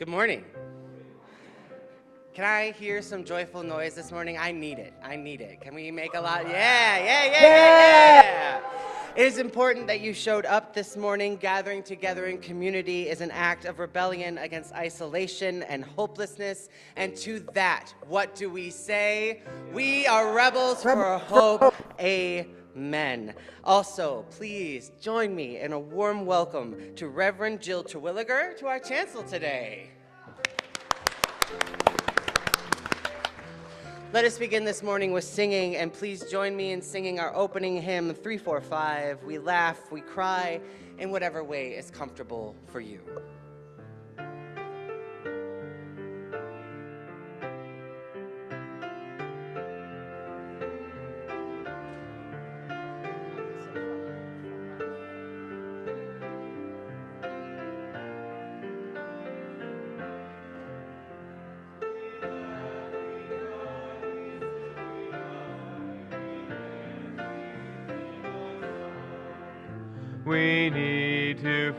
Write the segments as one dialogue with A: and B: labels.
A: Good morning. Can I hear some joyful noise this morning? I need it. I need it. Can we make a lot? Yeah. It is important that you showed up this morning. Gathering together in community is an act of rebellion against isolation and hopelessness. And to that, what do we say? We are rebels for hope. Amen. Also, please join me in a warm welcome to Reverend Jill Terwilliger to our chancel today. Let us begin this morning with singing, and please join me in singing our opening hymn, 345. We laugh, we cry, in whatever way is comfortable for you.
B: We need to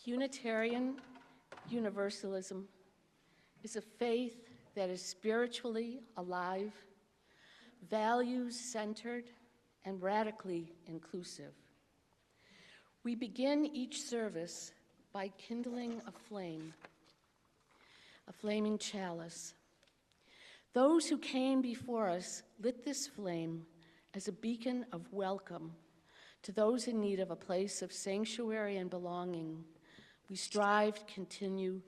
C: Unitarian Universalism is a faith that is spiritually alive, values-centered, and radically inclusive. We begin each service by kindling a flame, a flaming chalice. Those who came before us lit this flame as a beacon of welcome to those in need of a place of sanctuary and belonging. We strive to continue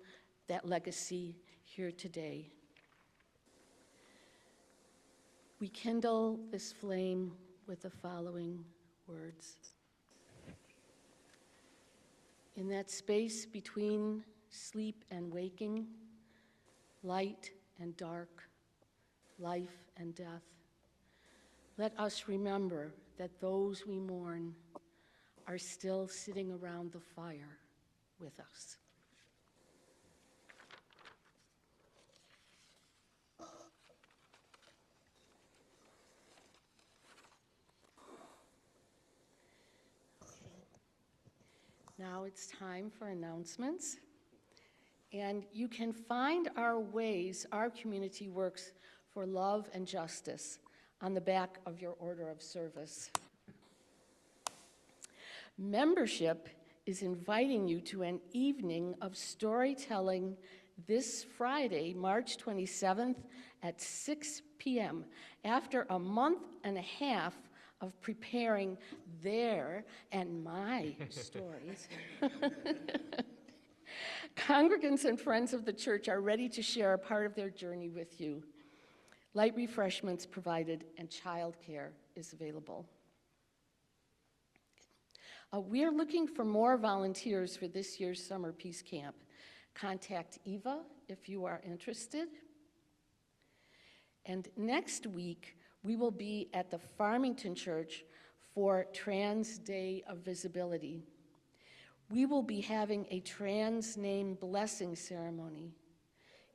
C: that legacy here today. We kindle this flame with the following words. In that space between sleep and waking, light and dark, life and death, let us remember that those we mourn are still sitting around the fire with us. Now it's time for announcements. And you can find our ways our community works for love and justice on the back of your order of service. Membership is inviting you to an evening of storytelling this Friday, March 27th at 6 p.m. After a month and a half of preparing their and my stories. Congregants and friends of the church are ready to share a part of their journey with you. Light refreshments provided and childcare is available. We are looking for more volunteers for this year's Summer Peace Camp. Contact Eva if you are interested. And next week, we will be at the Farmington Church for Trans Day of Visibility. We will be having a trans name blessing ceremony.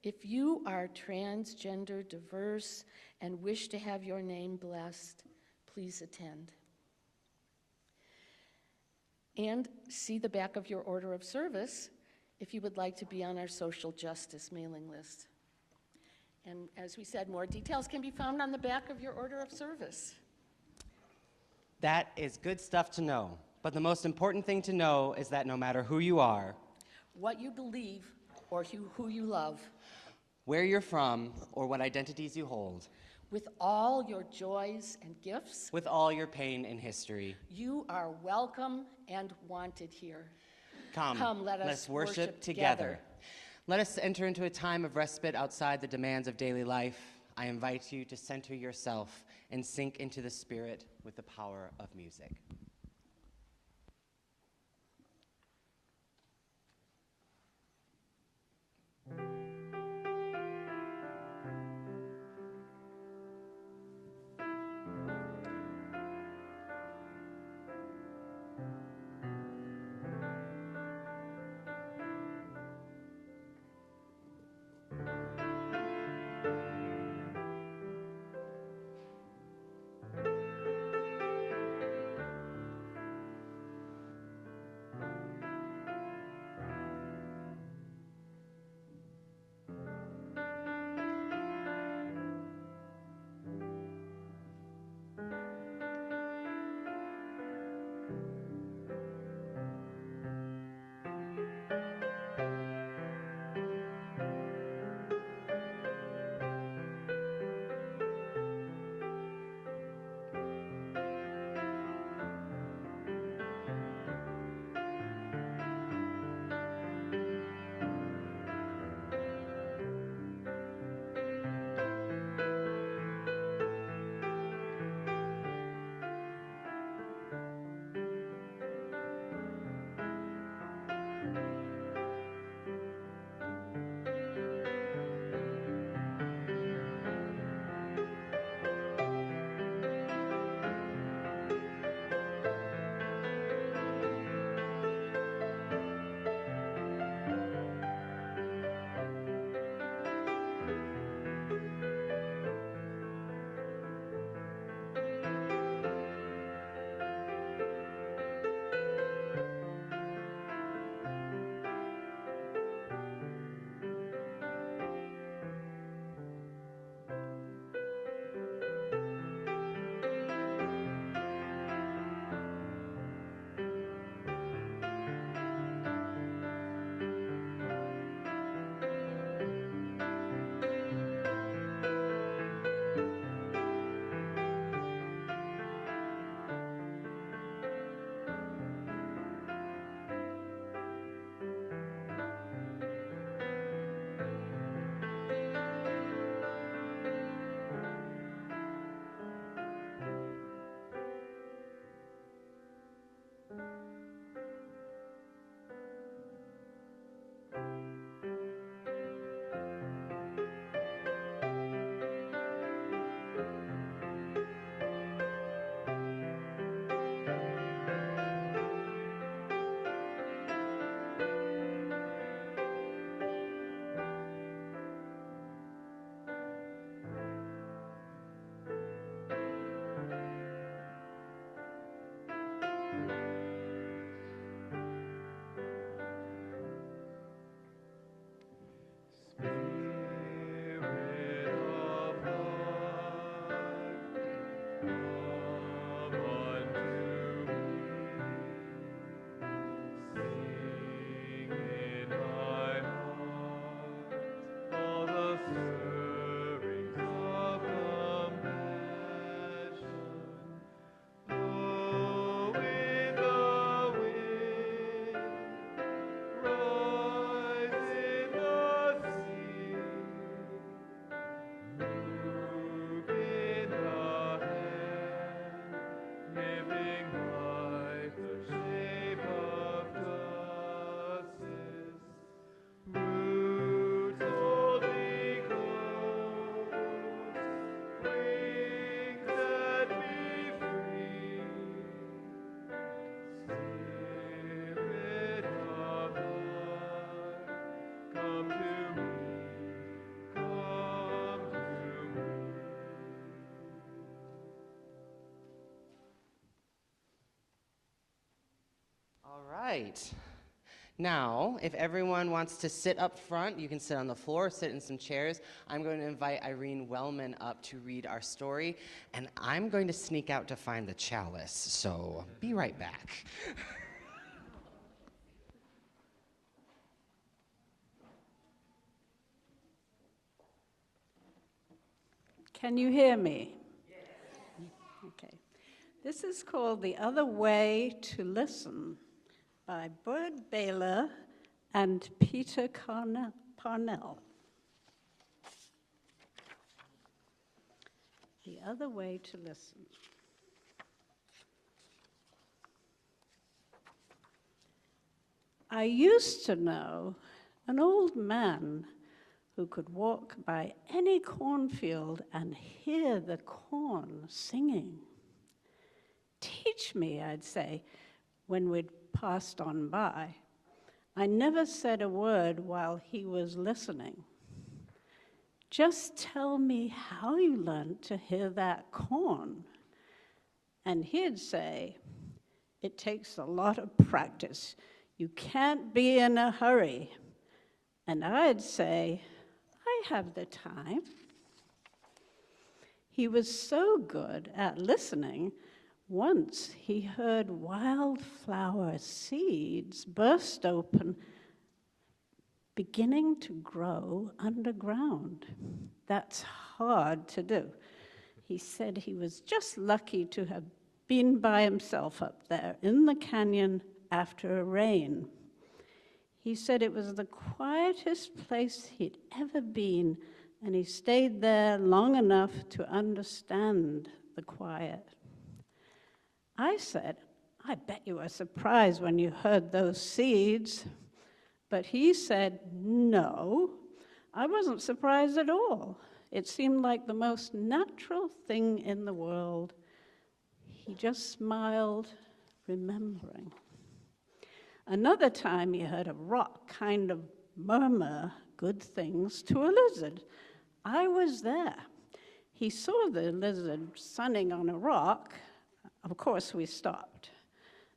C: If you are transgender, diverse, and wish to have your name blessed, please attend. And see the back of your order of service if you would like to be on our social justice mailing list. And as we said, more details can be found on the back of your order of service.
A: That is good stuff to know. But the most important thing to know is that no matter who you are,
C: what you believe, or who you love,
A: where you're from, or what identities you hold,
C: with all your joys and gifts,
A: with all your pain and history,
C: you are welcome and wanted here.
A: Come,
C: let us
A: worship together. Let us enter into a time of respite outside the demands of daily life. I invite you to center yourself and sink into the spirit with the power of music. right. Now, if everyone wants to sit up front, you can sit on the floor, sit in some chairs. I'm going to invite Irene Wellman up to read our story, and I'm going to sneak out to find the chalice, so be right back.
D: Can you hear me? Yes. Okay. This is called The Other Way to Listen by Bud Baylor and Peter Parnell. The Other Way to Listen. I used to know an old man who could walk by any cornfield and hear the corn singing. Teach me, I'd say, when we'd passed on by. I never said a word while he was listening. Just tell me how you learned to hear that corn. And he'd say, it takes a lot of practice. You can't be in a hurry. And I'd say, I have the time. He was so good at listening, once he heard wildflower seeds burst open, beginning to grow underground. That's hard to do. He said he was just lucky to have been by himself up there in the canyon after a rain. He said it was the quietest place he'd ever been, and he stayed there long enough to understand the quiet. I said, I bet you were surprised when you heard those seeds. But he said, no, I wasn't surprised at all. It seemed like the most natural thing in the world. He just smiled, remembering. Another time he heard a rock kind of murmur good things to a lizard. I was there. He saw the lizard sunning on a rock. Of course, we stopped.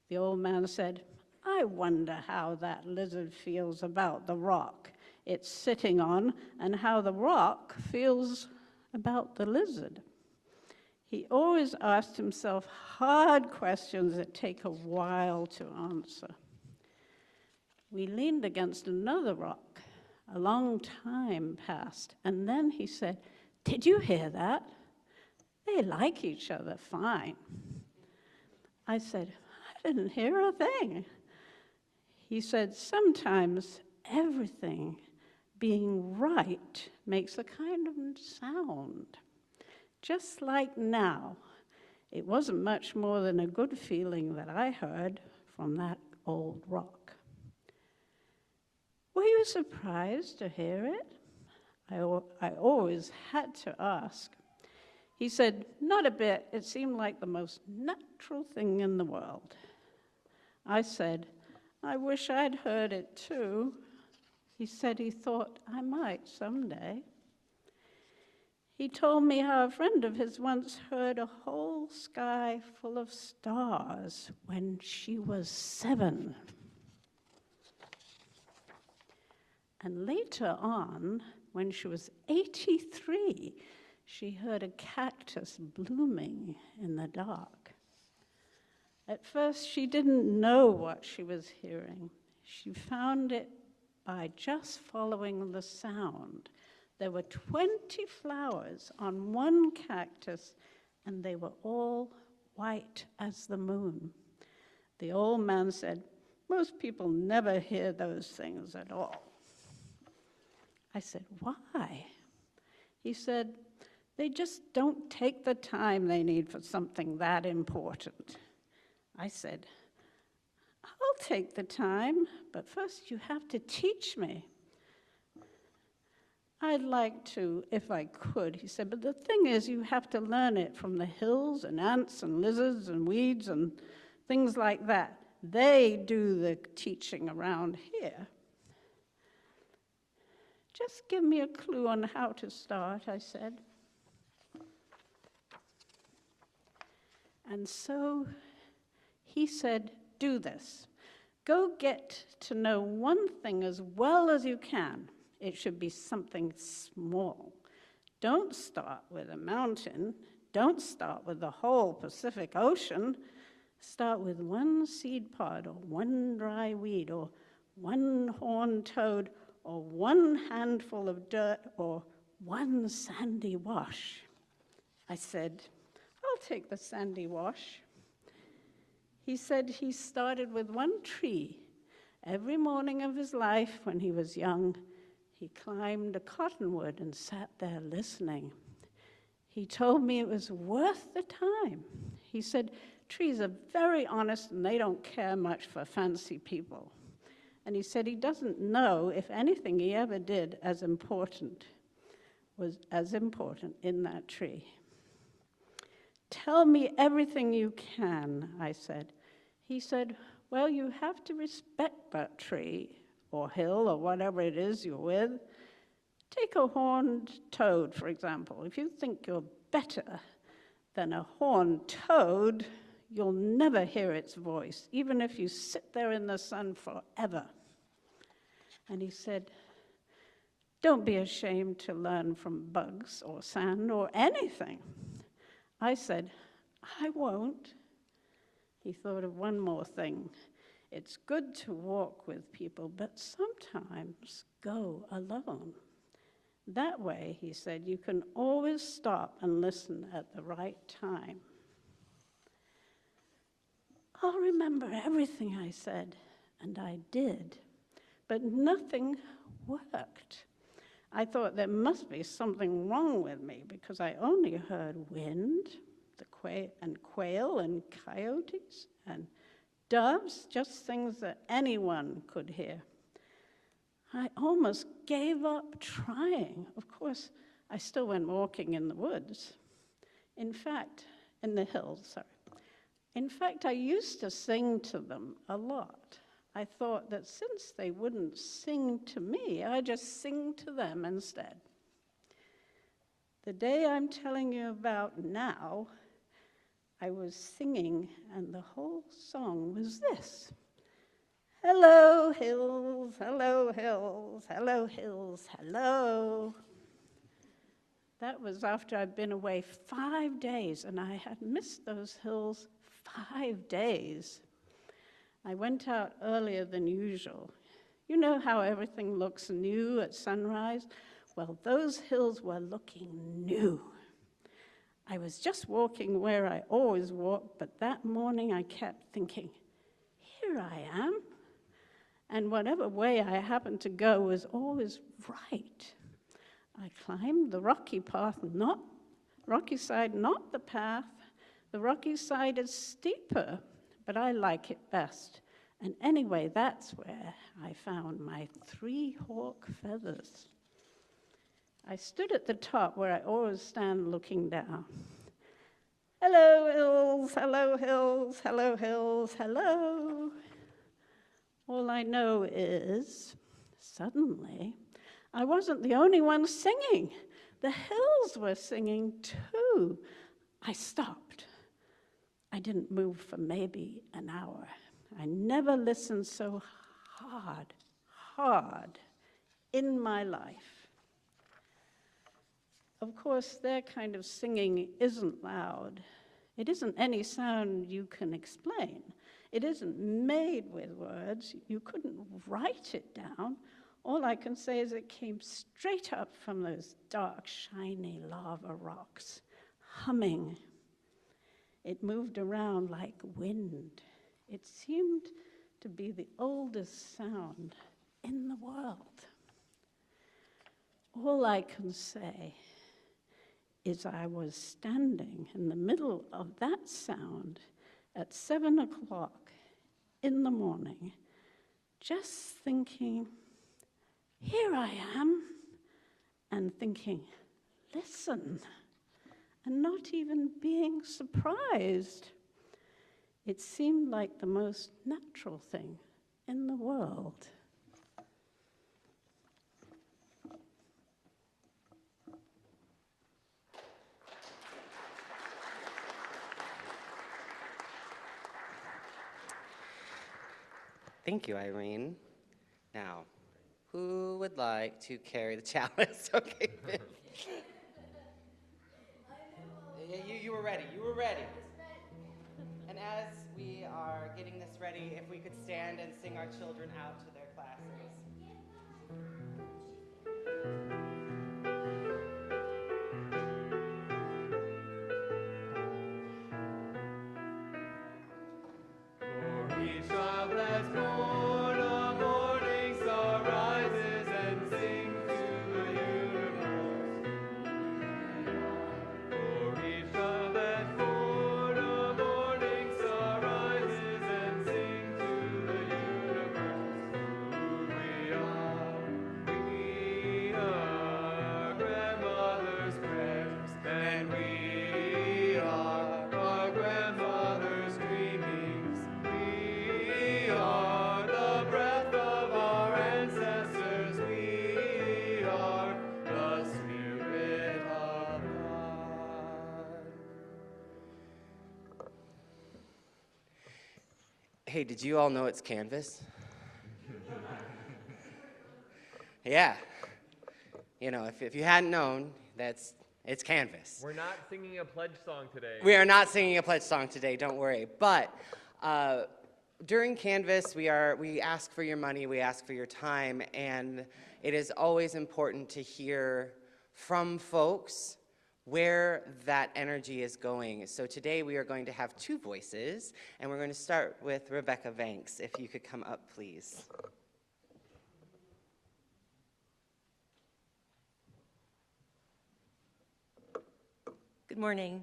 D: The old man said, I wonder how that lizard feels about the rock it's sitting on and how the rock feels about the lizard. He always asked himself hard questions that take a while to answer. We leaned against another rock. A long time passed, and then he said, did you hear that? They like each other fine. I said, I didn't hear a thing. He said, sometimes everything being right makes a kind of sound. Just like now, it wasn't much more than a good feeling that I heard from that old rock. Were you surprised to hear it? I always had to ask. He said, not a bit. It seemed like the most natural thing in the world. I said, I wish I'd heard it too. He said he thought I might someday. He told me how a friend of his once heard a whole sky full of stars when she was 7. And later on, when she was 83, she heard a cactus blooming in the dark. At first, she didn't know what she was hearing. She found it by just following the sound. There were 20 flowers on one cactus, and they were all white as the moon. The old man said, most people never hear those things at all. I said, why? He said, they just don't take the time they need for something that important. I said, I'll take the time, but first you have to teach me. I'd like to, if I could, he said, but the thing is you have to learn it from the hills and ants and lizards and weeds and things like that. They do the teaching around here. Just give me a clue on how to start, I said. And so he said, do this. Go get to know one thing as well as you can. It should be something small. Don't start with a mountain. Don't start with the whole Pacific Ocean. Start with one seed pod or one dry weed or one horned toad or one handful of dirt or one sandy wash. I said, I'll take the sandy wash. He said he started with one tree. Every morning of his life when he was young, he climbed a cottonwood and sat there listening. He told me it was worth the time. He said, trees are very honest and they don't care much for fancy people. And he said he doesn't know if anything he ever did was as important in that tree. Tell me everything you can, I said. He said, well, you have to respect that tree or hill or whatever it is you're with. Take a horned toad, for example. If you think you're better than a horned toad, you'll never hear its voice, even if you sit there in the sun forever. And he said, don't be ashamed to learn from bugs or sand or anything. I said, I won't. He thought of one more thing. It's good to walk with people, but sometimes go alone. That way, he said, you can always stop and listen at the right time. I'll remember everything I said, and I did, but nothing worked. I thought there must be something wrong with me because I only heard wind, quail and coyotes and doves, just things that anyone could hear. I almost gave up trying. Of course, I still went walking in the woods. In the hills, sorry. In fact, I used to sing to them a lot. I thought that since they wouldn't sing to me, I'd just sing to them instead. The day I'm telling you about now, I was singing, and the whole song was this. Hello, hills, hello, hills, hello, hills, hello. That was after I'd been away 5 days, and I had missed those hills 5 days. I went out earlier than usual. You know how everything looks new at sunrise? Well, those hills were looking new. I was just walking where I always walk, but that morning I kept thinking, here I am. And whatever way I happened to go was always right. I climbed the rocky side, not the path. The rocky side is steeper, but I like it best. And anyway, that's where I found my 3 hawk feathers. I stood at the top where I always stand looking down. Hello, hills, hello, hills, hello, hills, hello. All I know is, suddenly, I wasn't the only one singing. The hills were singing too. I stopped. I didn't move for maybe an hour. I never listened so hard in my life. Of course, their kind of singing isn't loud. It isn't any sound you can explain. It isn't made with words. You couldn't write it down. All I can say is it came straight up from those dark, shiny lava rocks, humming. It moved around like wind. It seemed to be the oldest sound in the world. All I can say is I was standing in the middle of that sound at 7 o'clock in the morning, just thinking, here I am, and thinking, listen, and not even being surprised. It seemed like the most natural thing in the world.
A: Thank you, Irene. Now, who would like to carry the chalice? Okay, Viv. Yeah, you were ready. You were ready. And as we are getting this ready, if we could stand and sing our children out to their classes.
B: For each child that's born, a morning star rises and sings to the universe. For each child that's born, a morning star rises and sings to the universe. Who we are grandmother's prayers, and we are our grandmother's dreamings. We are the breath of our ancestors. We are the Spirit of God.
A: Hey, did you all know it's Canvas? Yeah. You know, if you hadn't known, it's Canvas.
B: We're not singing a pledge song today.
A: We are not singing a pledge song today, don't worry. But during Canvas, we ask for your money, we ask for your time, and it is always important to hear from folks where that energy is going. So today we are going to have two voices, and we're going to start with Rebecca Vanks. If you could come up, please.
E: Good morning.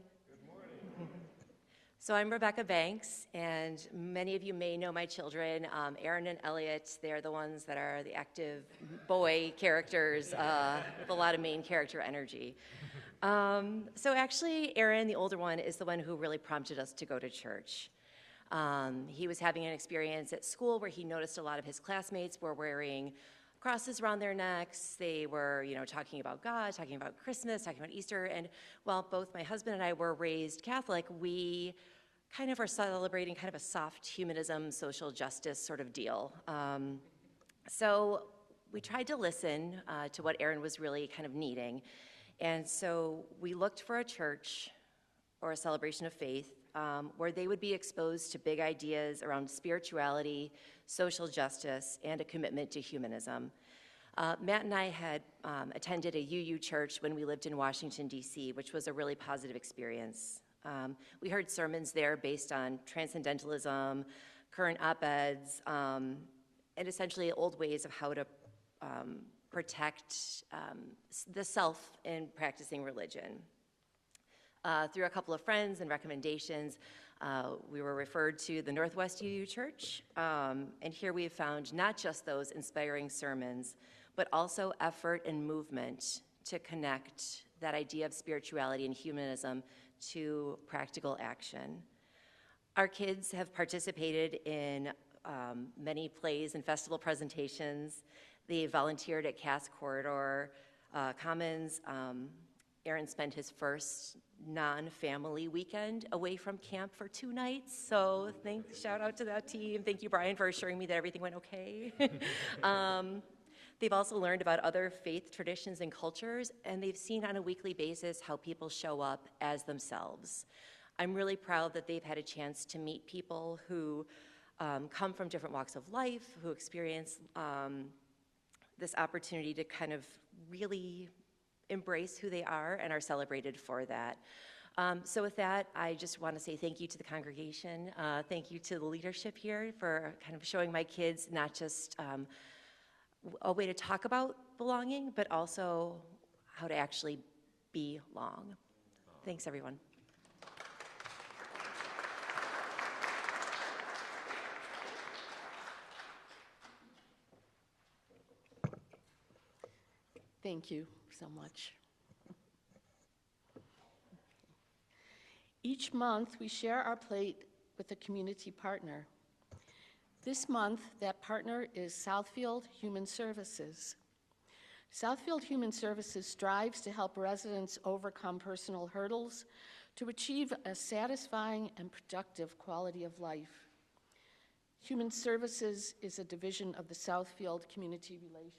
E: So I'm Rebecca Banks, and many of you may know my children, Aaron and Elliot. They're the ones that are the active boy characters with a lot of main character energy. So actually, Aaron, the older one, is the one who really prompted us to go to church. He was having an experience at school where he noticed a lot of his classmates were wearing crosses around their necks. They were, talking about God, talking about Christmas, talking about Easter. And while both my husband and I were raised Catholic, we kind of are celebrating kind of a soft humanism, social justice sort of deal. So we tried to listen to what Aaron was really kind of needing. And so we looked for a church or a celebration of faith where they would be exposed to big ideas around spirituality, social justice, and a commitment to humanism. Matt and I had attended a UU church when we lived in Washington, D.C., which was a really positive experience. We heard sermons there based on transcendentalism, current op-eds, and essentially old ways of how to protect the self in practicing religion. Through a couple of friends and recommendations, we were referred to the Northwest UU Church, and here we have found not just those inspiring sermons, but also effort and movement to connect that idea of spirituality and humanism to practical action. Our kids have participated in many plays and festival presentations. They volunteered at Cass Corridor Commons. Aaron spent his first non-family weekend away from camp for 2 nights, so shout out to that team. Thank you, Brian, for assuring me that everything went okay. They've also learned about other faith traditions and cultures, and they've seen on a weekly basis how people show up as themselves. I'm really proud that they've had a chance to meet people who come from different walks of life, who experience this opportunity to kind of really embrace who they are and are celebrated for that. So with that, I just want to say thank you to the congregation. Thank you to the leadership here for kind of showing my kids not just a way to talk about belonging, but also how to actually belong. Thanks, everyone.
C: Thank you so much. Each month, we share our plate with a community partner. This month, that partner is Southfield Human Services. Southfield Human Services strives to help residents overcome personal hurdles to achieve a satisfying and productive quality of life. Human Services is a division of the Southfield Community Relations.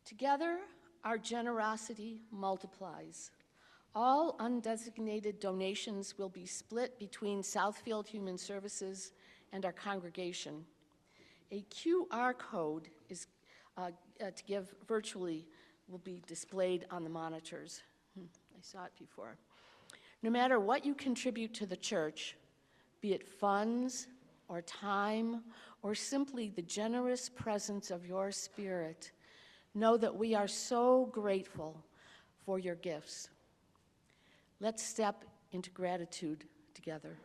C: Together, our generosity multiplies. All undesignated donations will be split between Southfield Human Services and our congregation. A QR code is to give virtually will be displayed on the monitors. I saw it before. No matter what you contribute to the church, be it funds or time or simply the generous presence of your spirit, know that we are so grateful for your gifts. Let's step into gratitude together.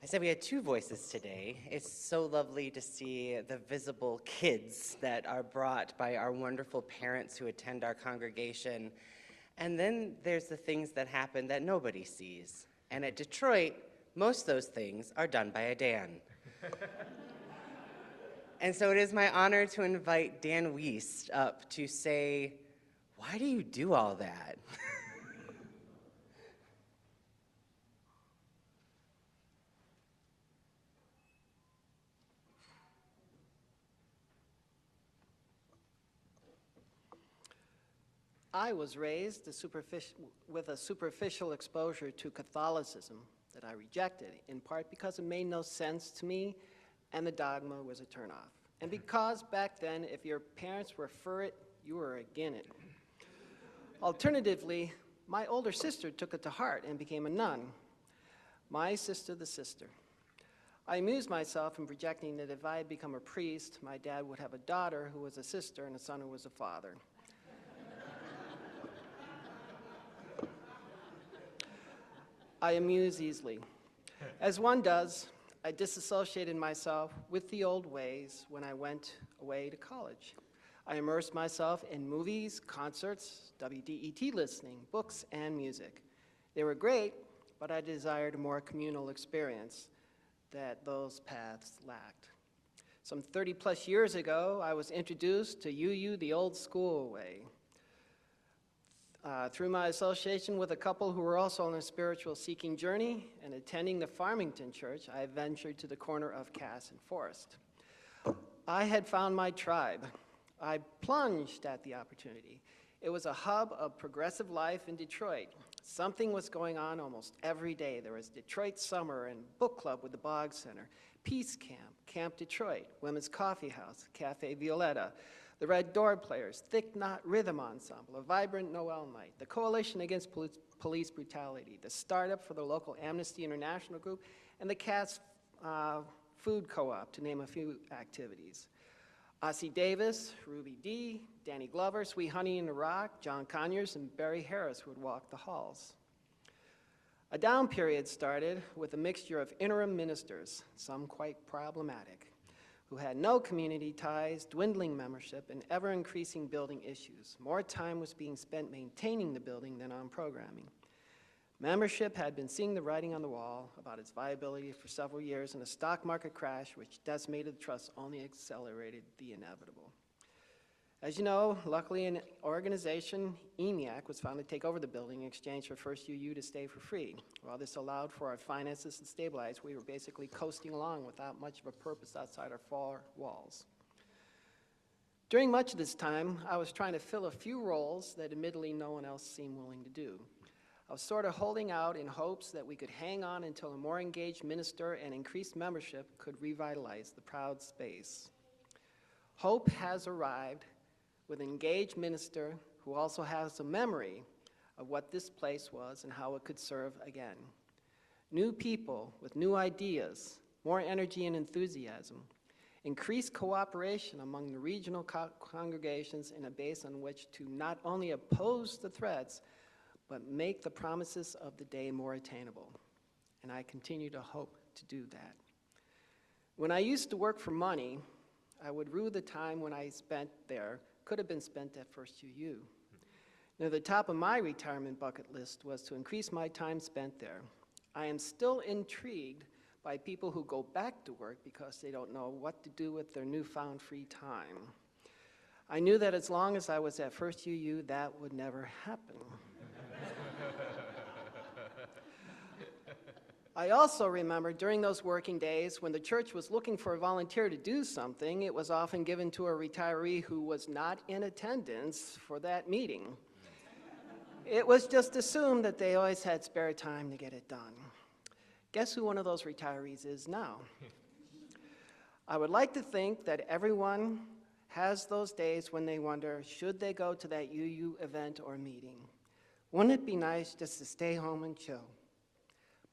A: I said we had two voices today. It's so lovely to see the visible kids that are brought by our wonderful parents who attend our congregation. And then there's the things that happen that nobody sees. And at Detroit, most of those things are done by a Dan. And so it is my honor to invite Dan Wiest up to say, why do you do all that?
F: I was raised with a superficial exposure to Catholicism that I rejected, in part because it made no sense to me and the dogma was a turnoff. And because back then, if your parents were for it, you were against it. Alternatively, my older sister took it to heart and became a nun. My sister, the sister. I amused myself in projecting that if I had become a priest, my dad would have a daughter who was a sister and a son who was a father. I amuse easily. As one does, I disassociated myself with the old ways when I went away to college. I immersed myself in movies, concerts, WDET listening, books, and music. They were great, but I desired a more communal experience that those paths lacked. Some 30-plus years ago, I was introduced to UU the old school way. Through my association with a couple who were also on a spiritual seeking journey and attending the Farmington Church, I ventured to the corner of Cass and Forest. I had found my tribe. I plunged at the opportunity. It was a hub of progressive life in Detroit. Something was going on almost every day. There was Detroit Summer and Book Club with the Bog Center, Peace Camp, Camp Detroit, Women's Coffee House, Cafe Violetta, the Red Door Players, Thick Knot Rhythm Ensemble, a vibrant Noel night, the Coalition Against Police Brutality, the startup for the local Amnesty International group, and the Cass Food Co-op, to name a few activities. Ossie Davis, Ruby Dee, Danny Glover, Sweet Honey in the Rock, John Conyers, and Barry Harris would walk the halls. A down period started with a mixture of interim ministers, some quite problematic, who had no community ties, dwindling membership, and ever-increasing building issues. More time was being spent maintaining the building than on programming. Membership had been seeing the writing on the wall about its viability for several years, and a stock market crash which decimated the trust only accelerated the inevitable. As you know, luckily an organization, EMIAC, was found to take over the building in exchange for First UU to stay for free. While this allowed for our finances to stabilize, we were basically coasting along without much of a purpose outside our four walls. During much of this time, I was trying to fill a few roles that admittedly no one else seemed willing to do. I was sort of holding out in hopes that we could hang on until a more engaged minister and increased membership could revitalize the proud space. Hope has arrived with an engaged minister who also has a memory of what this place was and how it could serve again. New people with new ideas, more energy and enthusiasm, increased cooperation among the regional congregations in a base on which to not only oppose the threats, but make the promises of the day more attainable. And I continue to hope to do that. When I used to work for money, I would rue the time when I spent there could have been spent at First UU. Near the top of my retirement bucket list was to increase my time spent there. I am still intrigued by people who go back to work because they don't know what to do with their newfound free time. I knew that as long as I was at First UU, that would never happen. I also remember during those working days when the church was looking for a volunteer to do something, it was often given to a retiree who was not in attendance for that meeting. It was just assumed that they always had spare time to get it done. Guess who one of those retirees is now? I would like to think that everyone has those days when they wonder, should they go to that UU event or meeting? Wouldn't it be nice just to stay home and chill?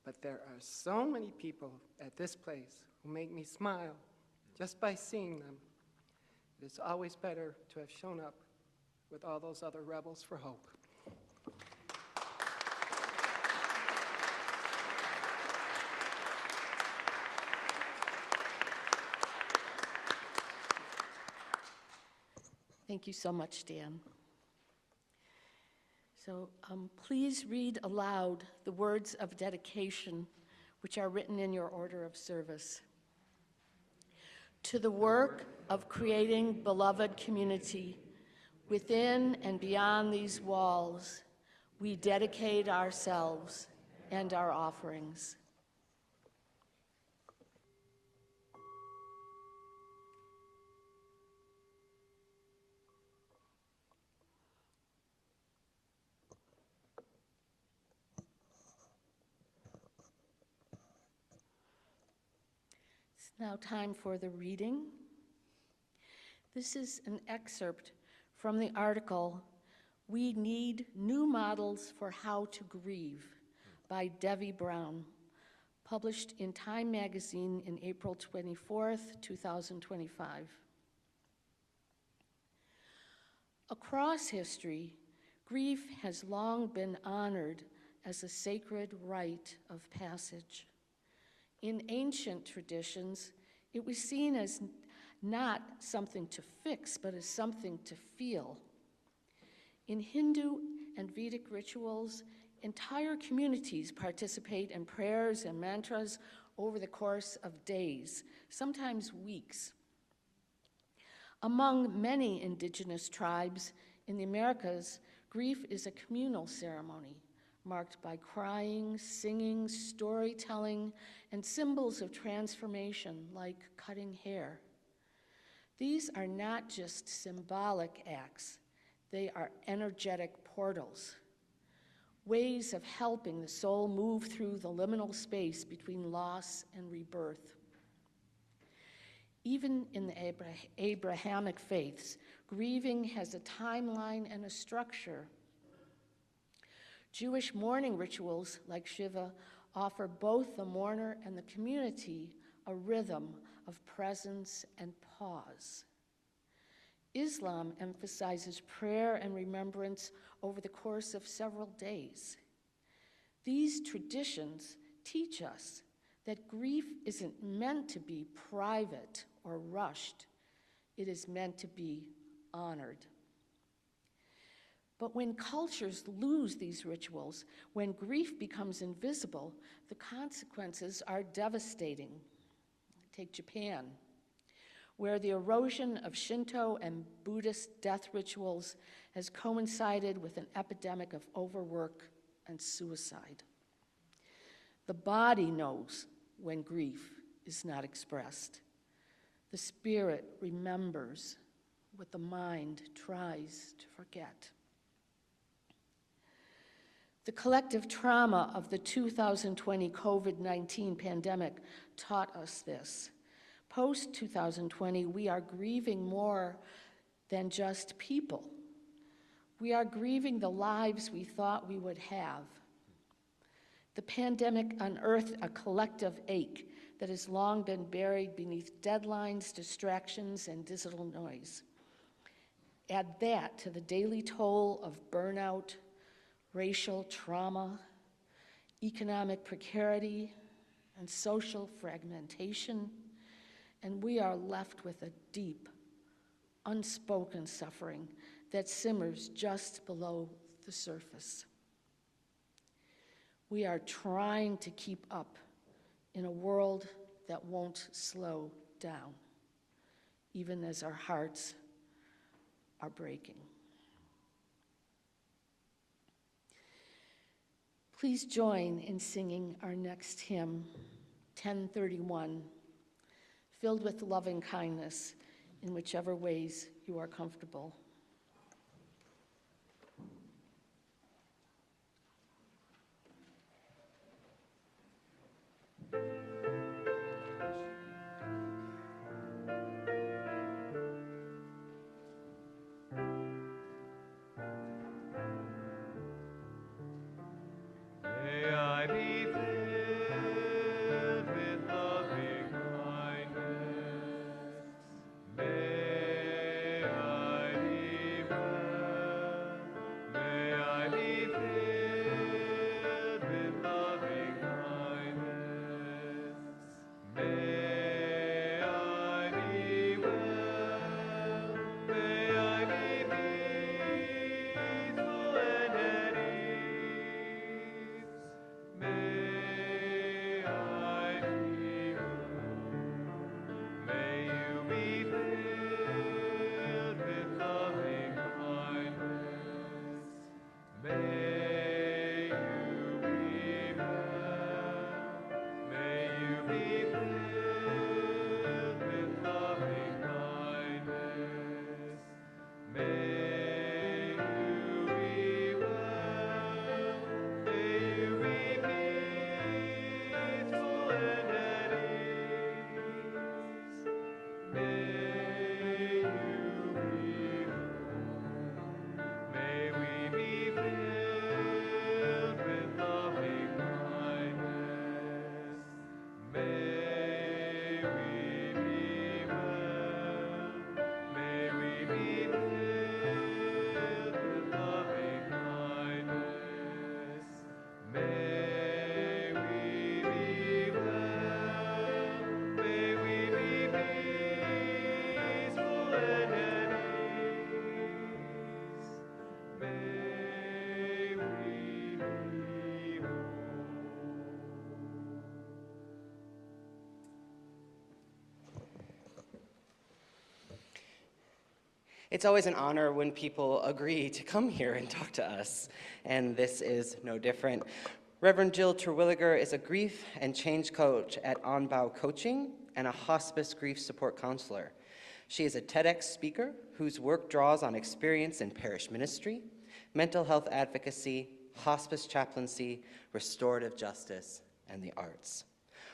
F: But there are so many people at this place who make me smile just by seeing them. It is always better to have shown up with all those other rebels for hope.
C: Thank you so much, Dan. So please read aloud the words of dedication which are written in your order of service. To the work of creating beloved community within and beyond these walls, we dedicate ourselves and our offerings. It's now time for the reading. This is an excerpt from the article, "We Need New Models for How to Grieve" by Debbie Brown, published in Time magazine in April 24th, 2025. Across history, grief has long been honored as a sacred rite of passage. In ancient traditions, it was seen as not something to fix, but as something to feel. In Hindu and Vedic rituals, entire communities participate in prayers and mantras over the course of days, sometimes weeks. Among many indigenous tribes in the Americas, grief is a communal ceremony marked by crying, singing, storytelling, and symbols of transformation like cutting hair. These are not just symbolic acts, they are energetic portals, ways of helping the soul move through the liminal space between loss and rebirth. Even in the Abrahamic faiths, grieving has a timeline and a structure. Jewish mourning rituals like Shiva offer both the mourner and the community a rhythm of presence and pause. Islam emphasizes prayer and remembrance over the course of several days. These traditions teach us that grief isn't meant to be private or rushed. It is meant to be honored. But when cultures lose these rituals, when grief becomes invisible, the consequences are devastating. Take Japan, where the erosion of Shinto and Buddhist death rituals has coincided with an epidemic of overwork and suicide. The body knows when grief is not expressed. The spirit remembers what the mind tries to forget. The collective trauma of the 2020 COVID-19 pandemic taught us this. Post-2020, we are grieving more than just people. We are grieving the lives we thought we would have. The pandemic unearthed a collective ache that has long been buried beneath deadlines, distractions, and digital noise. Add that to the daily toll of burnout, racial trauma, economic precarity, and social fragmentation, and we are left with a deep, unspoken suffering that simmers just below the surface. We are trying to keep up in a world that won't slow down, even as our hearts are breaking. Please join in singing our next hymn, 1031, filled with loving kindness in whichever ways you are comfortable.
B: May I be filled with loving kindness. May I be
A: It's always an honor when people agree to come here and talk to us, and this is no different. Reverend Jill Terwilliger is a grief and change coach at Onbow Coaching and a hospice grief support counselor. She is a TEDx speaker whose work draws on experience in parish ministry, mental health advocacy, hospice chaplaincy, restorative justice, and the arts.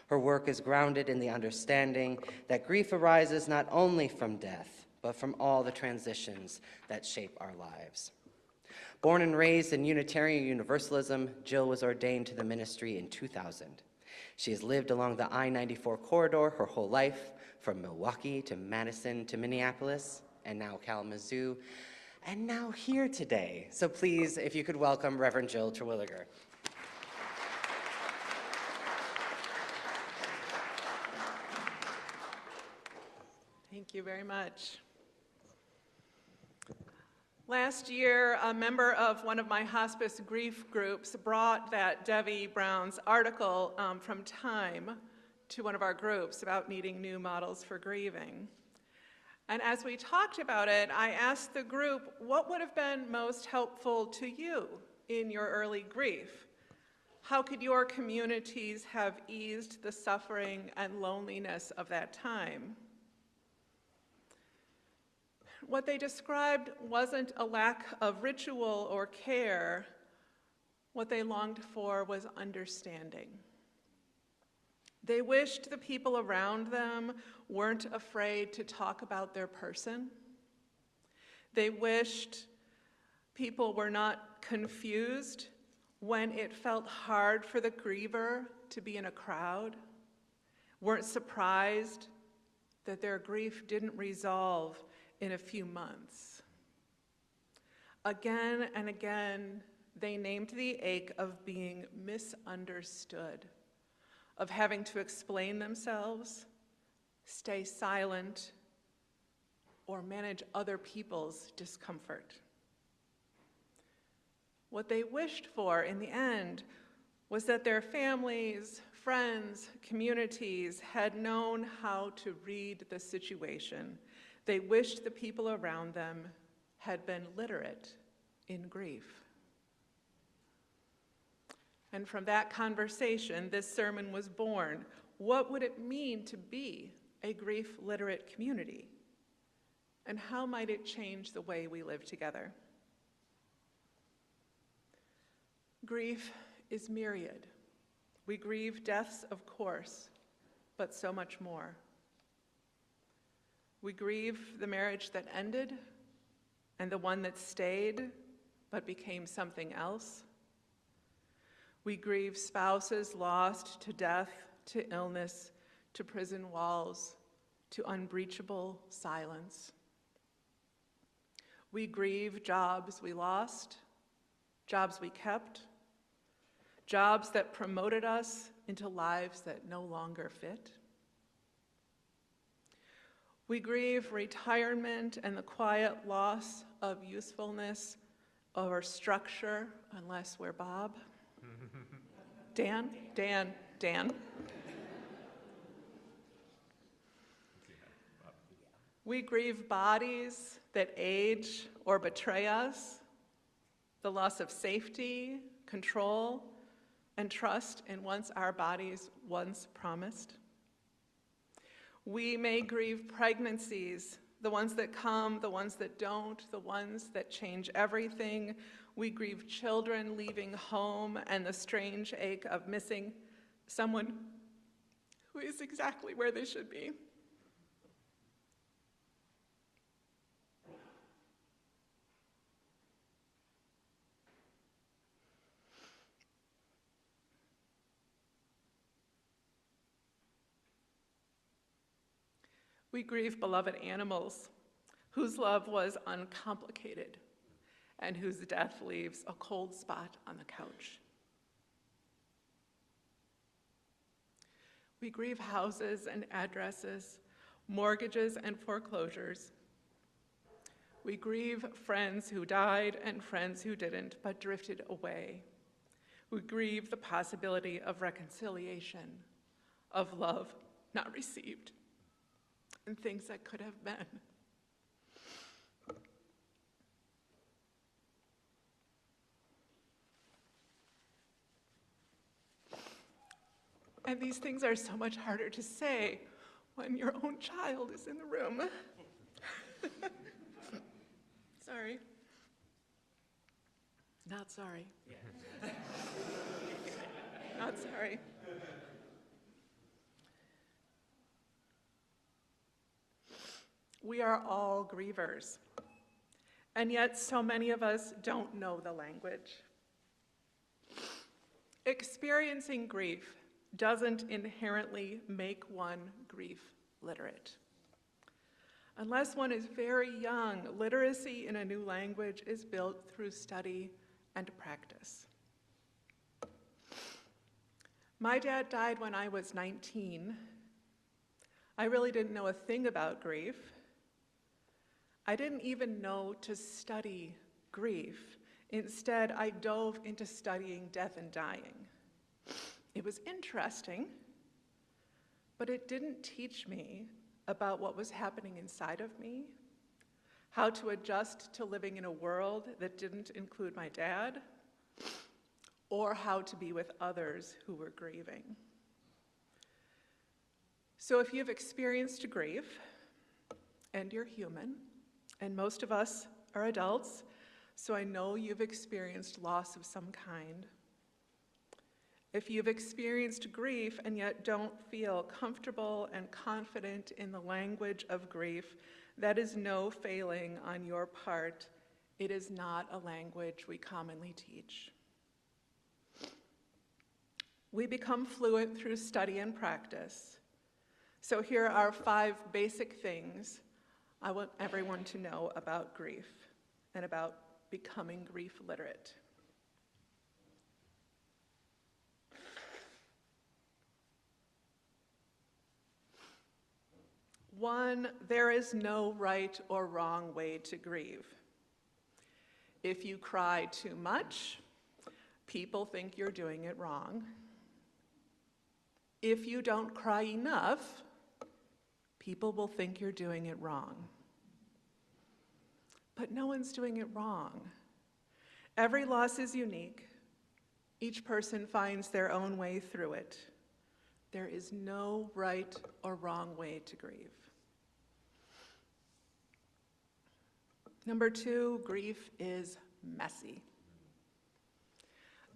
A: Her work is grounded in the understanding that grief arises not only from death, but from all the transitions that shape our lives. Born and raised in Unitarian Universalism, Jill was ordained to the ministry in 2000. She has lived along the I-94 corridor her whole life, from Milwaukee to Madison to Minneapolis, and now Kalamazoo, and now here today. So please, if you could welcome Reverend Jill Terwilliger.
G: Thank you very much. Last year, a member of one of my hospice grief groups brought that Debbie Brown's article from Time to one of our groups about needing new models for grieving. And as we talked about it, I asked the group, what would have been most helpful to you in your early grief? How could your communities have eased the suffering and loneliness of that time? What they described wasn't a lack of ritual or care. What they longed for was understanding. They wished the people around them weren't afraid to talk about their person. They wished people were not confused when it felt hard for the griever to be in a crowd, weren't surprised that their grief didn't resolve in a few months. Again and again, they named the ache of being misunderstood, of having to explain themselves, stay silent, or manage other people's discomfort. What they wished for in the end was that their families, friends, communities had known how to read the situation. They wished the people around them had been literate in grief. And from that conversation, this sermon was born. What would it mean to be a grief-literate community? And how might it change the way we live together? Grief is myriad. We grieve deaths, of course, but so much more. We grieve the marriage that ended and the one that stayed but became something else. We grieve spouses lost to death, to illness, to prison walls, to unbreachable silence. We grieve jobs we lost, jobs we kept, jobs that promoted us into lives that no longer fit. We grieve retirement and the quiet loss of usefulness or structure, unless we're Bob. Dan. We grieve bodies that age or betray us, the loss of safety, control, and trust in our bodies once promised. We may grieve pregnancies, the ones that come, the ones that don't, the ones that change everything. We grieve children leaving home and the strange ache of missing someone who is exactly where they should be. We grieve beloved animals whose love was uncomplicated and whose death leaves a cold spot on the couch. We grieve houses and addresses, mortgages and foreclosures. We grieve friends who died and friends who didn't but drifted away. We grieve the possibility of reconciliation, of love not received, and things that could have been. And these things are so much harder to say when your own child is in the room. Sorry. Not sorry. Not sorry. We are all grievers, and yet so many of us don't know the language. Experiencing grief doesn't inherently make one grief literate. Unless one is very young, literacy in a new language is built through study and practice. My dad died when I was 19. I really didn't know a thing about grief. I didn't even know to study grief. Instead, I dove into studying death and dying. It was interesting, but it didn't teach me about what was happening inside of me, how to adjust to living in a world that didn't include my dad, or how to be with others who were grieving. So if you've experienced grief, and you're human, and most of us are adults, so I know you've experienced loss of some kind. If you've experienced grief and yet don't feel comfortable and confident in the language of grief, that is no failing on your part. It is not a language we commonly teach. We become fluent through study and practice. So here are 5 basic things I want everyone to know about grief and about becoming grief literate. 1, there is no right or wrong way to grieve. If you cry too much, people think you're doing it wrong. If you don't cry enough, people will think you're doing it wrong. But no one's doing it wrong. Every loss is unique. Each person finds their own way through it. There is no right or wrong way to grieve. Number 2, grief is messy.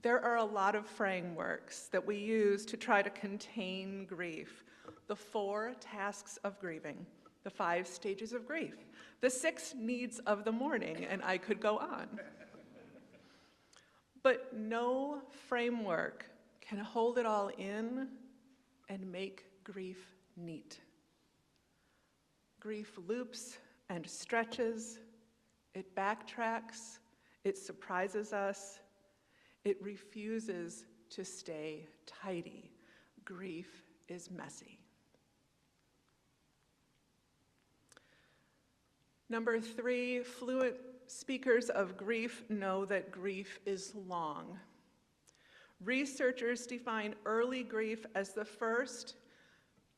G: There are a lot of frameworks that we use to try to contain grief. The 4 tasks of grieving, the 5 stages of grief, the 6 needs of the morning, and I could go on. But no framework can hold it all in and make grief neat. Grief loops and stretches. It backtracks, it surprises us, it refuses to stay tidy. Grief is messy. Number 3, fluent speakers of grief know that grief is long. Researchers define early grief as the first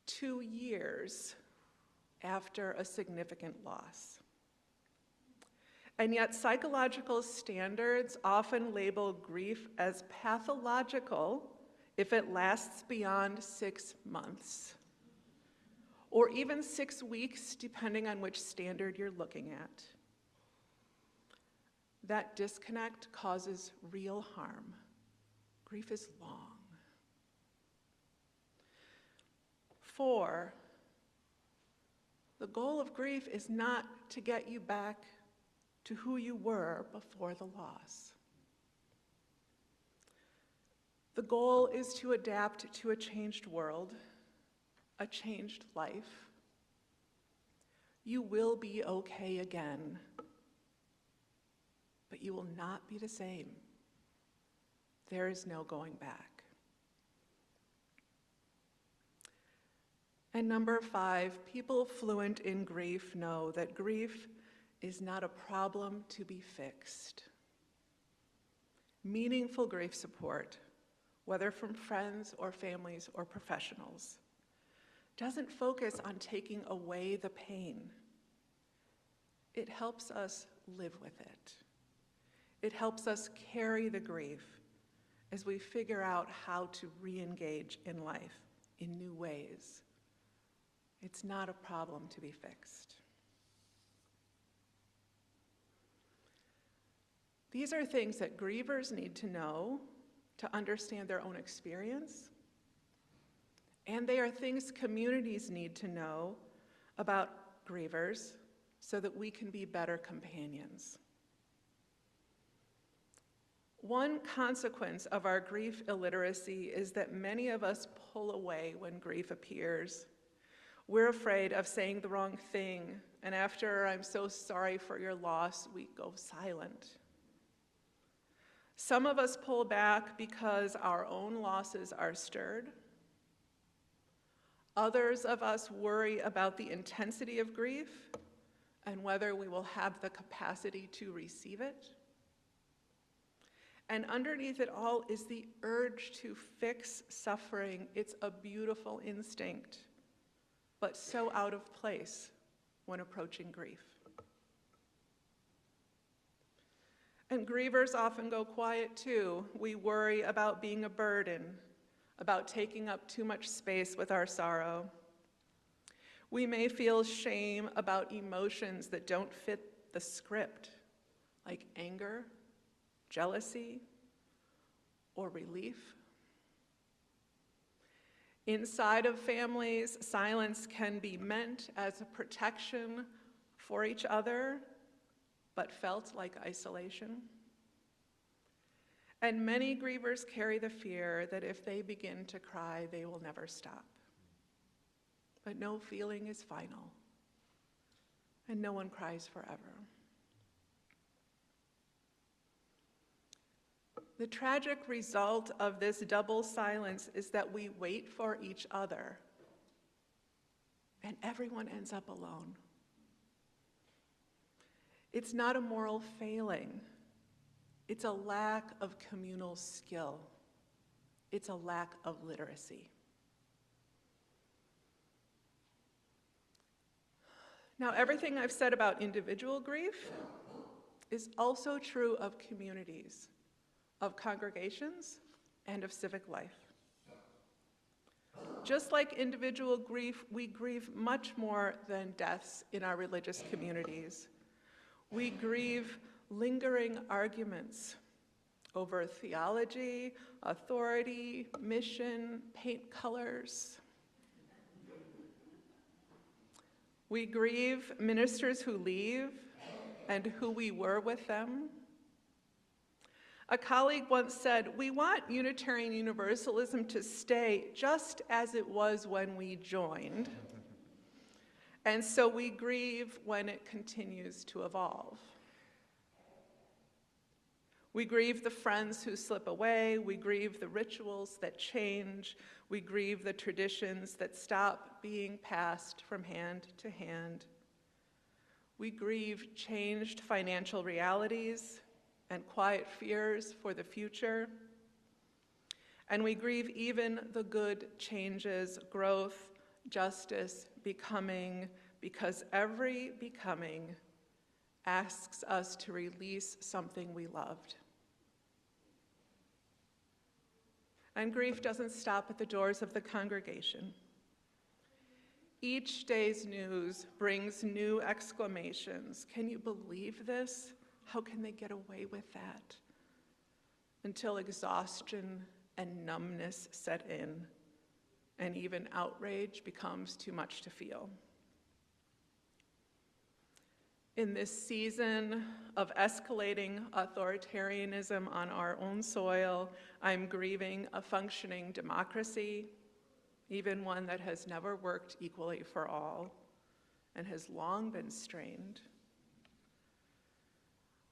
G: 2 years after a significant loss. And yet psychological standards often label grief as pathological if it lasts beyond 6 months, or even 6 weeks, depending on which standard you're looking at. That disconnect causes real harm. Grief is long. 4, the goal of grief is not to get you back to who you were before the loss. The goal is to adapt to a changed world, a changed life. You will be okay again, but you will not be the same. There is no going back. And number 5, people fluent in grief know that grief is not a problem to be fixed. Meaningful grief support, whether from friends or families or professionals, doesn't focus on taking away the pain. It helps us live with it. It helps us carry the grief as we figure out how to re-engage in life in new ways. It's not a problem to be fixed. These are things that grievers need to know to understand their own experience, and they are things communities need to know about grievers so that we can be better companions. One consequence of our grief illiteracy is that many of us pull away when grief appears. We're afraid of saying the wrong thing, and after "I'm so sorry for your loss," we go silent. Some of us pull back because our own losses are stirred. Others of us worry about the intensity of grief and whether we will have the capacity to receive it. And underneath it all is the urge to fix suffering. It's a beautiful instinct, but so out of place when approaching grief. And grievers often go quiet too. We worry about being a burden, about taking up too much space with our sorrow. We may feel shame about emotions that don't fit the script, like anger, jealousy, or relief. Inside of families, silence can be meant as a protection for each other, but felt like isolation. And many grievers carry the fear that if they begin to cry, they will never stop. But no feeling is final, and no one cries forever. The tragic result of this double silence is that we wait for each other, and everyone ends up alone. It's not a moral failing. It's a lack of communal skill. It's a lack of literacy. Now, everything I've said about individual grief is also true of communities, of congregations, and of civic life. Just like individual grief, we grieve much more than deaths in our religious communities. We grieve lingering arguments over theology, authority, mission, paint colors. We grieve ministers who leave and who we were with them. A colleague once said, "We want Unitarian Universalism to stay just as it was when we joined, and so we grieve when it continues to evolve." We grieve the friends who slip away. We grieve the rituals that change. We grieve the traditions that stop being passed from hand to hand. We grieve changed financial realities and quiet fears for the future. And we grieve even the good changes, growth, justice, becoming, because every becoming asks us to release something we loved. And grief doesn't stop at the doors of the congregation. Each day's news brings new exclamations. Can you believe this? How can they get away with that? Until exhaustion and numbness set in, and even outrage becomes too much to feel. In this season of escalating authoritarianism on our own soil, I'm grieving a functioning democracy, even one that has never worked equally for all and has long been strained.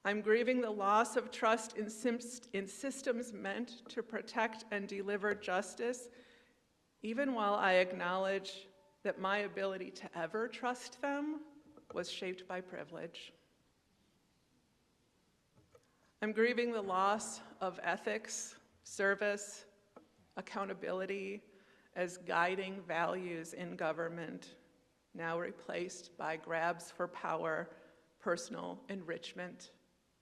G: I'm grieving the loss of trust in systems meant to protect and deliver justice, even while I acknowledge that my ability to ever trust them was shaped by privilege. I'm grieving the loss of ethics, service, accountability as guiding values in government, now replaced by grabs for power, personal enrichment,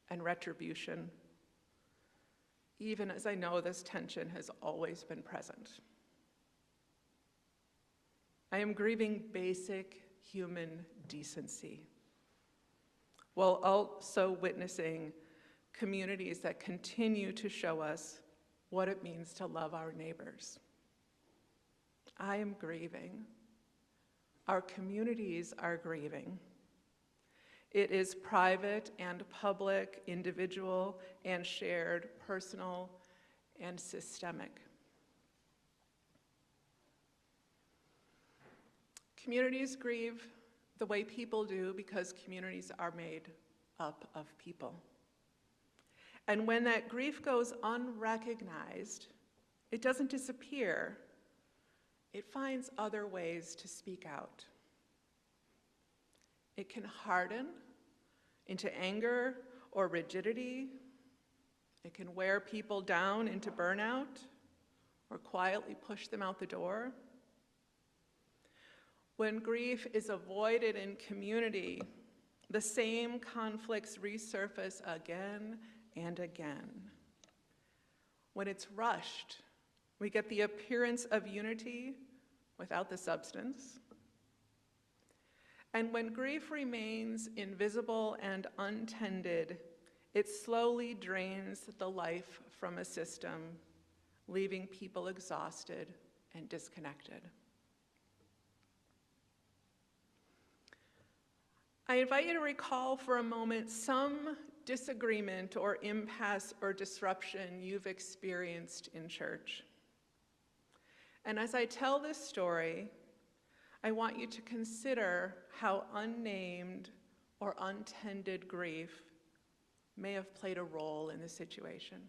G: and retribution, even as I know this tension has always been present. I am grieving basic human decency, while also witnessing communities that continue to show us what it means to love our neighbors. I am grieving. Our communities are grieving. It is private and public, individual and shared, personal and systemic. Communities grieve the way people do because communities are made up of people. And when that grief goes unrecognized, it doesn't disappear. It finds other ways to speak out. It can harden into anger or rigidity. It can wear people down into burnout or quietly push them out the door. When grief is avoided in community, the same conflicts resurface again and again. When it's rushed, we get the appearance of unity without the substance. And when grief remains invisible and untended, it slowly drains the life from a system, leaving people exhausted and disconnected. I invite you to recall for a moment some disagreement or impasse or disruption you've experienced in church. And as I tell this story, I want you to consider how unnamed or untended grief may have played a role in the situation.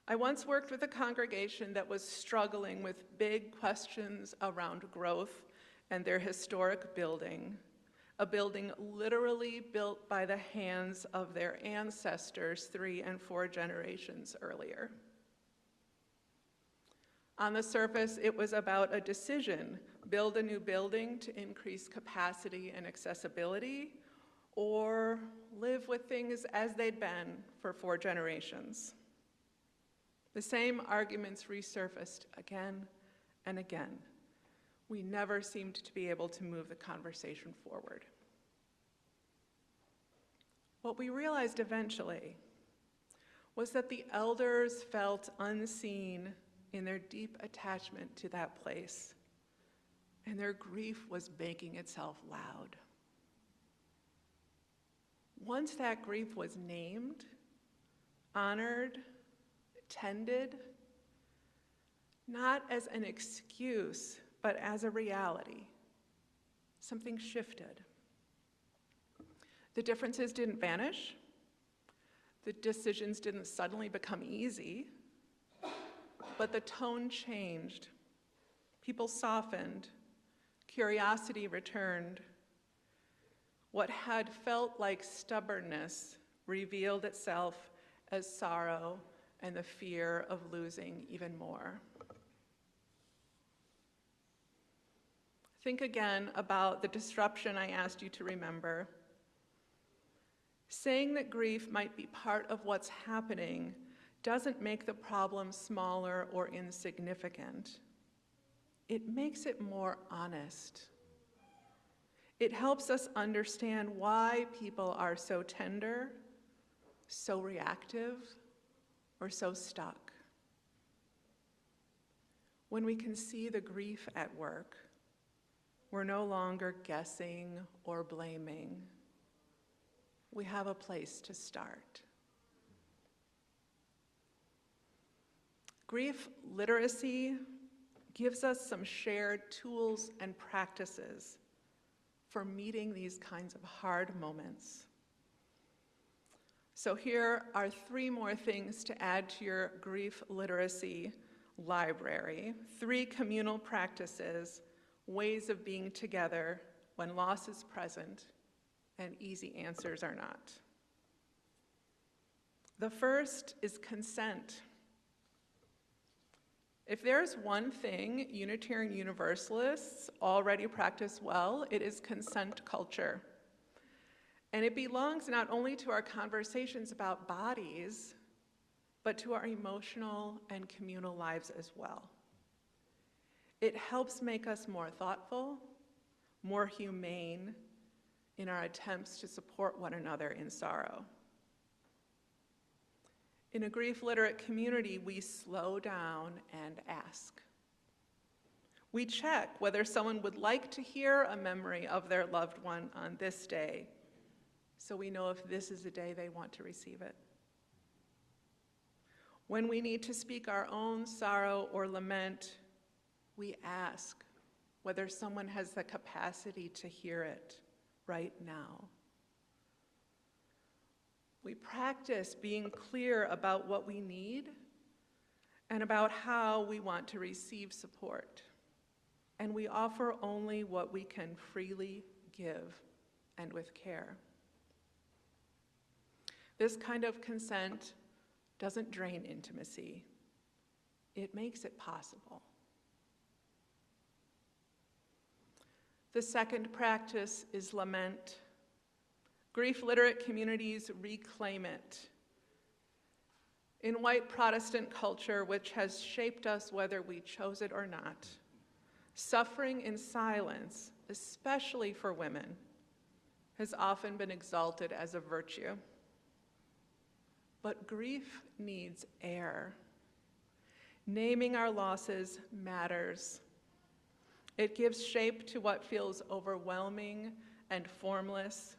G: I once worked with a congregation that was struggling with big questions around growth and their historic building, a building literally built by the hands of their ancestors 3 and 4 generations earlier. On the surface, it was about a decision: build a new building to increase capacity and accessibility, or live with things as they'd been for 4 generations. The same arguments resurfaced again and again. We never seemed to be able to move the conversation forward. What we realized eventually was that the elders felt unseen in their deep attachment to that place, and their grief was making itself loud. Once that grief was named, honored, tended, not as an excuse, but as a reality, something shifted. The differences didn't vanish. The decisions didn't suddenly become easy, but the tone changed. People softened. Curiosity returned. What had felt like stubbornness revealed itself as sorrow and the fear of losing even more. Think again about the disruption I asked you to remember. Saying that grief might be part of what's happening doesn't make the problem smaller or insignificant. It makes it more honest. It helps us understand why people are so tender, so reactive, or so stuck. When we can see the grief at work, we're no longer guessing or blaming. We have a place to start. Grief literacy gives us some shared tools and practices for meeting these kinds of hard moments. So here are 3 more things to add to your grief literacy library. 3 communal practices, ways of being together when loss is present and easy answers are not. The first is consent. If there's one thing Unitarian Universalists already practice well, it is consent culture. And it belongs not only to our conversations about bodies, but to our emotional and communal lives as well. It helps make us more thoughtful, more humane in our attempts to support one another in sorrow. In a grief-literate community, we slow down and ask. We check whether someone would like to hear a memory of their loved one on this day, so we know if this is the day they want to receive it. When we need to speak our own sorrow or lament, we ask whether someone has the capacity to hear it right now. We practice being clear about what we need and about how we want to receive support. And we offer only what we can freely give and with care. This kind of consent doesn't drain intimacy. It makes it possible. The second practice is lament. Grief-literate communities reclaim it. In white Protestant culture, which has shaped us whether we chose it or not, suffering in silence, especially for women, has often been exalted as a virtue. But grief needs air. Naming our losses matters. It gives shape to what feels overwhelming and formless.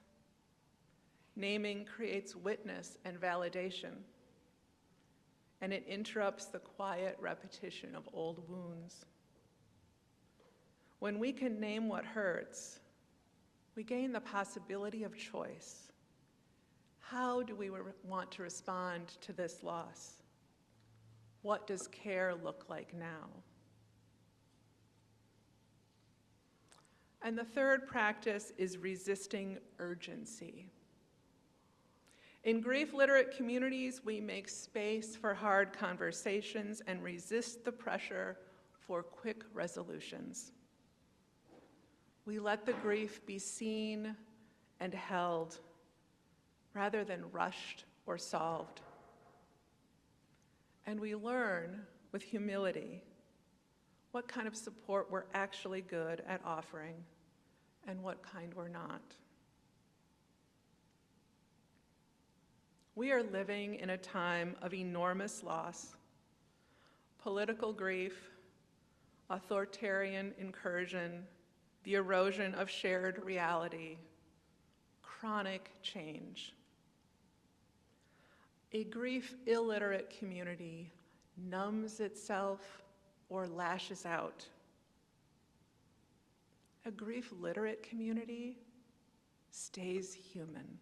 G: Naming creates witness and validation, and it interrupts the quiet repetition of old wounds. When we can name what hurts, we gain the possibility of choice. How do we want to respond to this loss? What does care look like now? And the third practice is resisting urgency. In grief-literate communities, we make space for hard conversations and resist the pressure for quick resolutions. We let the grief be seen and held rather than rushed or solved. And we learn with humility what kind of support we're actually good at offering and what kind we're not. We are living in a time of enormous loss, political grief, authoritarian incursion, the erosion of shared reality, chronic change. A grief-illiterate community numbs itself or lashes out. A grief-literate community stays human.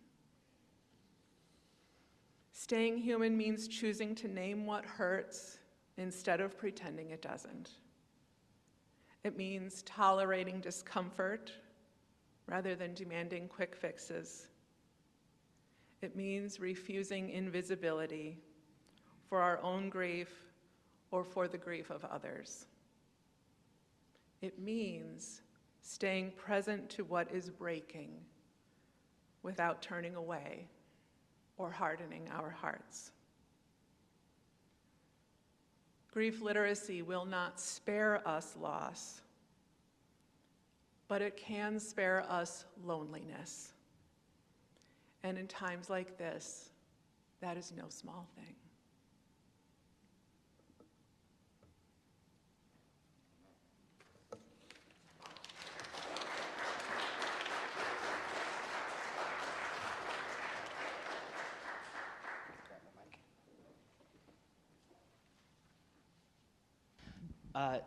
G: Staying human means choosing to name what hurts instead of pretending it doesn't. It means tolerating discomfort rather than demanding quick fixes. It means refusing invisibility for our own grief or for the grief of others. It means staying present to what is breaking without turning away or hardening our hearts. Grief literacy will not spare us loss, but it can spare us loneliness. And in times like this, that is no small thing.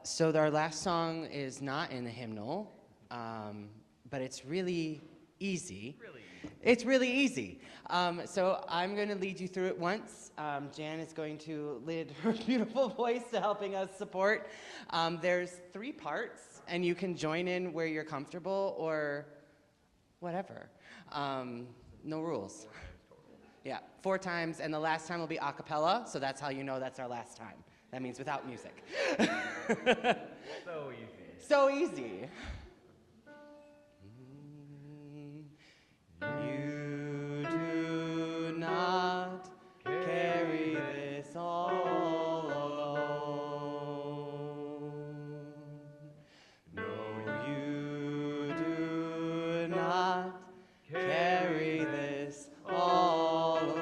A: So our last song is not in the hymnal, but it's really easy. It's really easy. So I'm going to lead you through it once. Jan is going to lead her beautiful voice to helping us support. There's 3 parts, and you can join in where you're comfortable or whatever. No rules. Yeah, 4 times, and the last time will be a cappella, so that's how you know that's our last time. That means without music.
B: So easy.
A: So easy. You do not carry this all alone. not carry this all alone.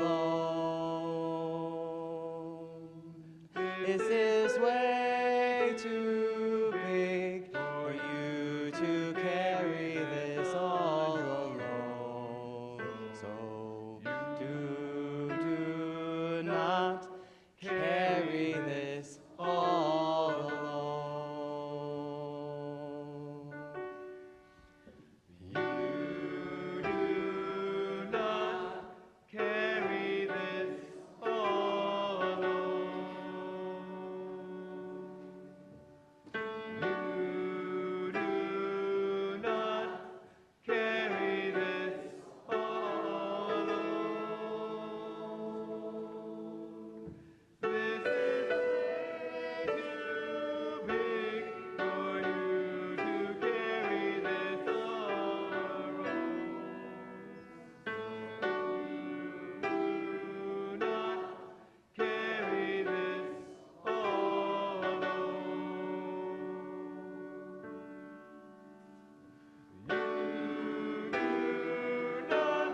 A: This is way too big for you to carry this all alone. So do not carry this all alone. You do not carry this all alone. You do not carry this all alone. This is way too big for you to carry this alone. Do not carry this all alone. You do not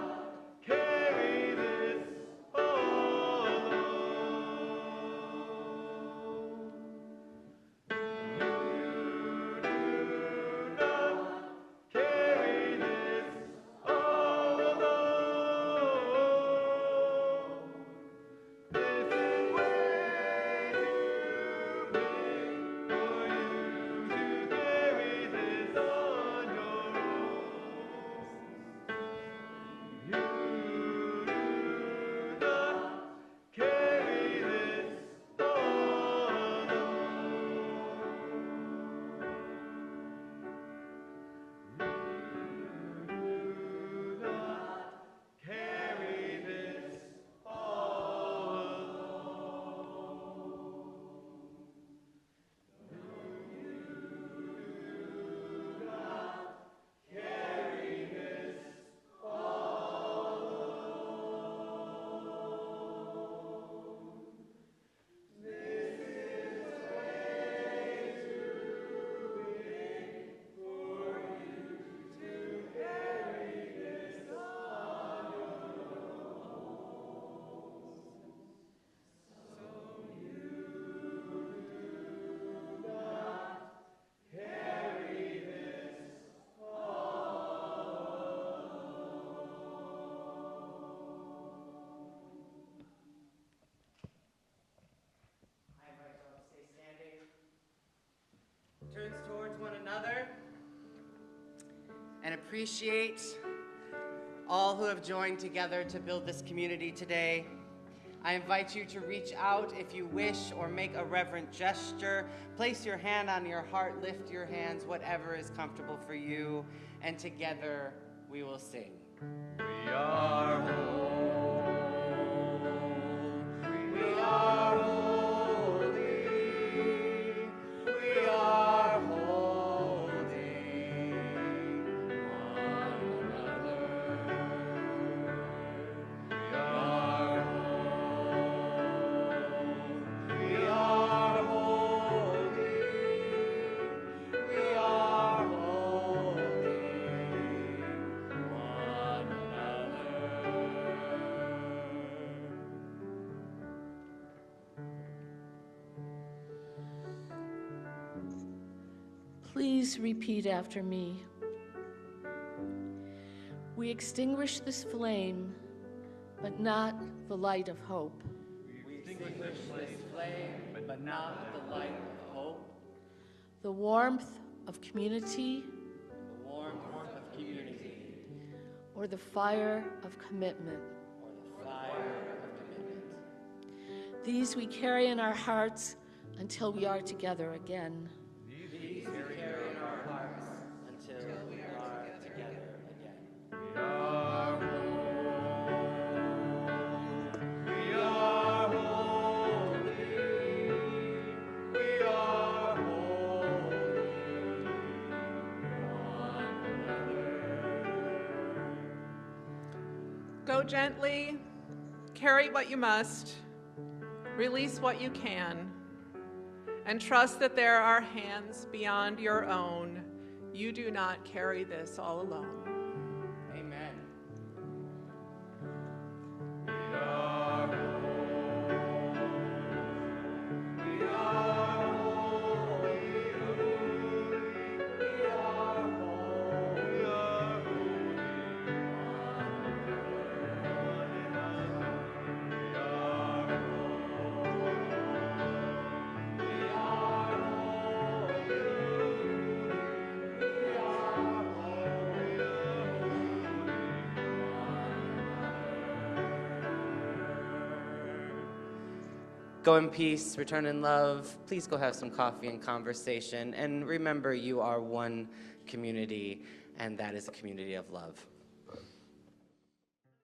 A: carry this all alone. You do not carry this all alone. This is way too big for you to carry this on your own. You do not carry this all carry this I invite you all to stay standing. Turns towards one another and appreciate all who have joined together to build this community today. I invite you to reach out if you wish or make a reverent gesture. Place your hand on your heart, lift your hands, whatever is comfortable for you, and together we will sing. We are whole. We are holy. We are holding one another. We are whole. We are holy. We are holding one another.
C: Please repeat after me. We extinguish this flame, but not the light of hope.
A: We extinguish this flame, but not the light of hope,
C: The warmth of community
A: the warmth of community,
C: or the fire of commitment.
A: or the fire of commitment.
C: These we carry in our hearts until we are together again.
A: These we carry in our hearts until we are together again. We are whole. We are holy. We are holding one another.
G: Go gently, carry what you must, release what you can, and trust that there are hands beyond your own. You do not carry this all alone.
A: Go in peace, return in love. Please go have some coffee and conversation. And remember, you are one community, and that is a community of love.